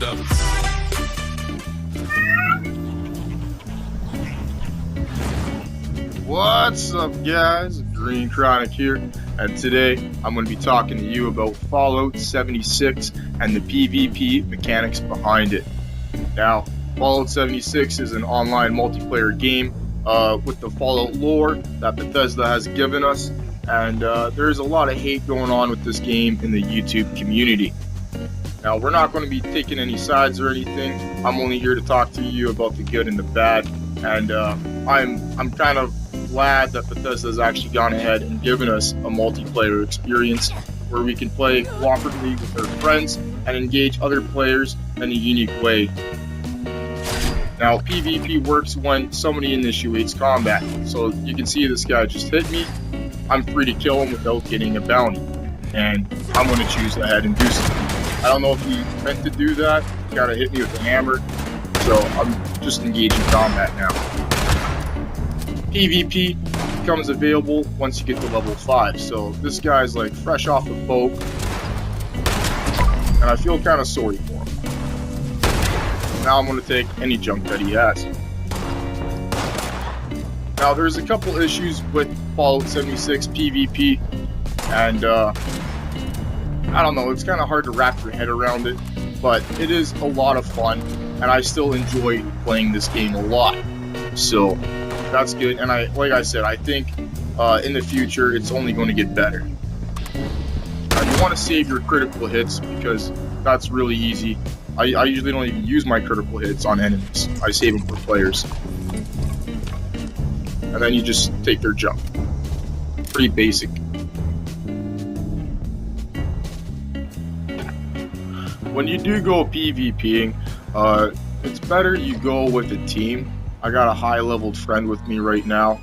Hold up. What's up, guys? Green Chronic here, and today I'm going to be talking to you about Fallout 76 and the PvP mechanics behind it. Now, Fallout 76 is an online multiplayer game with the Fallout lore that Bethesda has given us, and there's a lot of hate going on with this game in the YouTube community. Now, we're not going to be taking any sides or anything. I'm only here to talk to you about the good and the bad, and I'm kind of glad that Bethesda has actually gone ahead and given us a multiplayer experience where we can play cooperatively with our friends and engage other players in a unique way. Now, PvP works when somebody initiates combat. So you can see this guy just hit me. I'm free to kill him without getting a bounty, and I'm going to choose to ahead and do something. I don't know if he meant to do that. He kind of hit me with a hammer, so I'm just engaging combat now. PvP becomes available once you get to level 5. So this guy's like fresh off the boat, and I feel kind of sorry for him. Now I'm going to take any junk that he has. Now there's a couple issues with Fallout 76 PvP, and I don't know, it's kind of hard to wrap your head around it, but it is a lot of fun, and I still enjoy playing this game a lot. So that's good, and like I said, I think in the future it's only going to get better. You want to save your critical hits because that's really easy. I usually don't even use my critical hits on enemies. I save them for players. And then you just take their junk. Pretty basic. When you do go PvPing, it's better you go with a team. I got a high-leveled friend with me right now.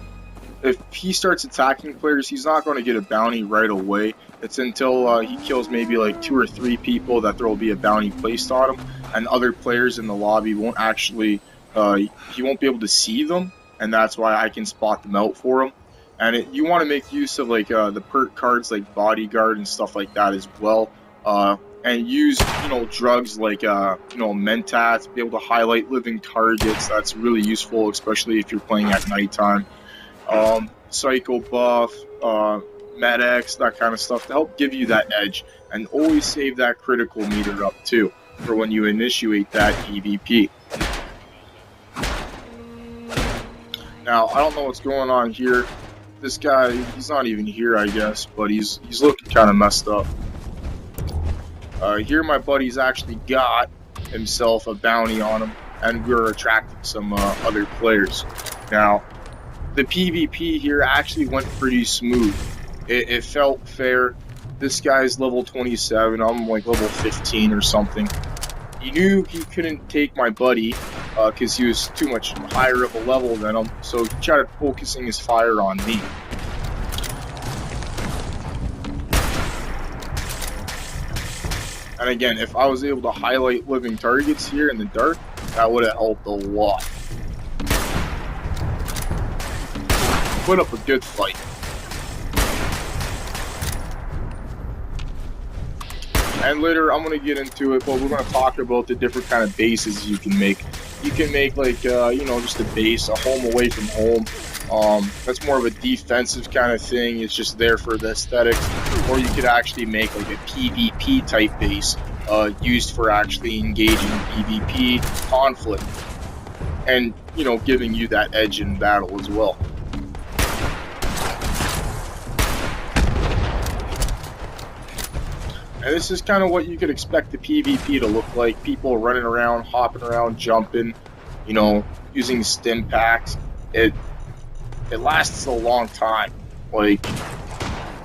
If he starts attacking players, he's not going to get a bounty right away. It's until he kills maybe like 2 or 3 people that there will be a bounty placed on him, and other players in the lobby won't actually, he won't be able to see them, and that's why I can spot them out for him. And you want to make use of like the perk cards like Bodyguard and stuff like that as well. And use, drugs like, Mentats to be able to highlight living targets. That's really useful, especially if you're playing at nighttime. Psycho Buff, Med-X, that kind of stuff to help give you that edge. And always save that critical meter up too for when you initiate that PvP. Now, I don't know what's going on here. This guy, he's not even here, I guess, but he's looking kind of messed up. Here my buddy's actually got himself a bounty on him, and we're attracting some other players. Now, the PvP here actually went pretty smooth. It felt fair. This guy's level 27, I'm like level 15 or something. He knew he couldn't take my buddy because he was too much higher of a level than him, so he tried focusing his fire on me. And again, if I was able to highlight living targets here in the dark, that would have helped a lot. Put up a good fight. And later, I'm going to get into it, but we're going to talk about the different kind of bases you can make. You can make like, just a base, a home away from home. That's more of a defensive kind of thing. It's just there for the aesthetics. Or you could actually make like a PvP type base used for actually engaging PvP conflict. And, giving you that edge in battle as well. And this is kind of what you could expect the PvP to look like. People running around, hopping around, jumping, using stim packs. It lasts a long time. Like,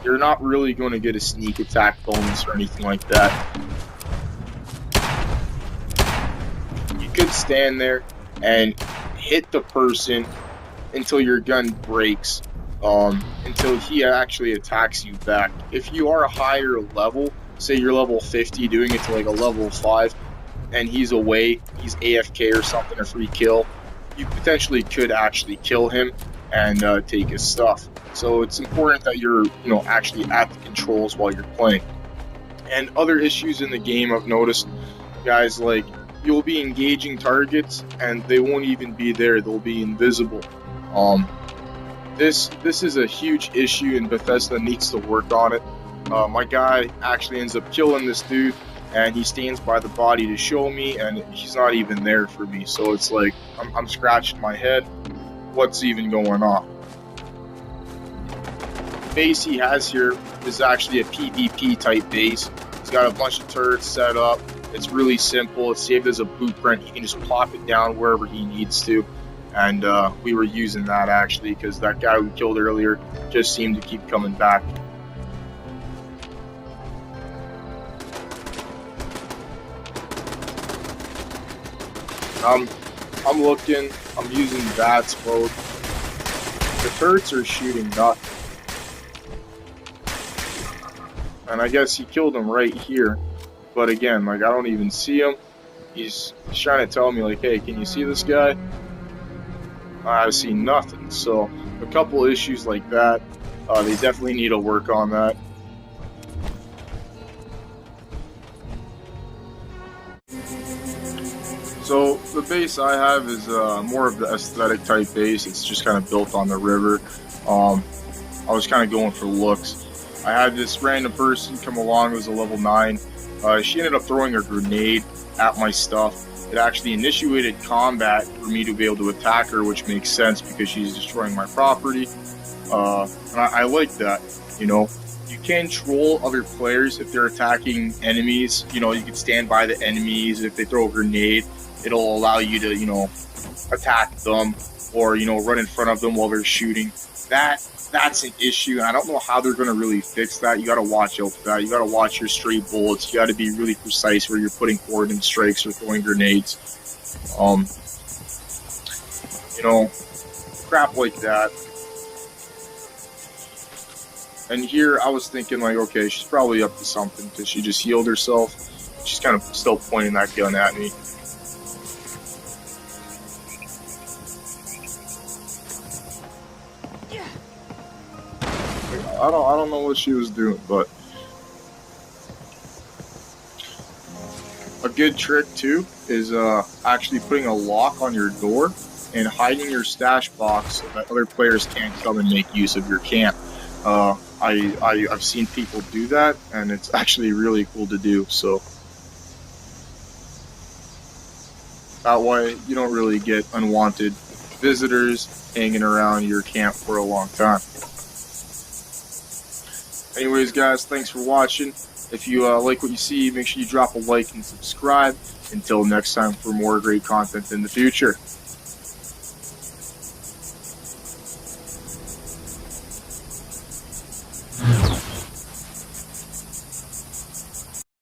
you're not really going to get a sneak attack bonus or anything like that. You could stand there and hit the person until your gun breaks, until he actually attacks you back. If you are a higher level, say you're level 50, doing it to like a level 5, and he's away, he's AFK or something, a free kill, you potentially could actually kill him and take his stuff. So it's important that you're, actually at the controls while you're playing. And other issues in the game I've noticed, guys, like you'll be engaging targets and they won't even be there. They'll be invisible. This is a huge issue, and Bethesda needs to work on it. My guy actually ends up killing this dude, and he stands by the body to show me, and he's not even there for me. So it's like I'm scratching my head. What's even going on? The base he has here is actually a PvP type base. He's got a bunch of turrets set up. It's really simple. It's saved as a blueprint. He can just plop it down wherever he needs to. And we were using that actually because that guy we killed earlier just seemed to keep coming back. I'm looking. I'm using VATS mode. The turrets are shooting nothing. And I guess he killed him right here. But again, like, I don't even see him. He's trying to tell me, like, hey, can you see this guy? I see nothing. So a couple issues like that. They definitely need to work on that. So the base I have is more of the aesthetic type base. It's just kind of built on the river. I was kind of going for looks. I had this random person come along who was a level 9. She ended up throwing a grenade at my stuff. It actually initiated combat for me to be able to attack her, which makes sense because she's destroying my property. And I like that, you know. You can troll other players if they're attacking enemies. You know, you can stand by the enemies. If they throw a grenade, it'll allow you to, you know, attack them or, you know, run in front of them while they're shooting. That's an issue. I don't know how they're going to really fix that. You got to watch out for that. You got to watch your stray bullets. You got to be really precise where you're putting coordinate strikes or throwing grenades. You know, crap like that. And here I was thinking, like, okay, she's probably up to something because she just healed herself. She's kind of still pointing that gun at me. I don't know what she was doing, but a good trick too is actually putting a lock on your door and hiding your stash box so that other players can't come and make use of your camp. I've seen people do that, and it's actually really cool to do. So that way you don't really get unwanted visitors hanging around your camp for a long time. Anyways, guys, thanks for watching. If you like what you see, make sure you drop a like and subscribe. Until next time for more great content in the future.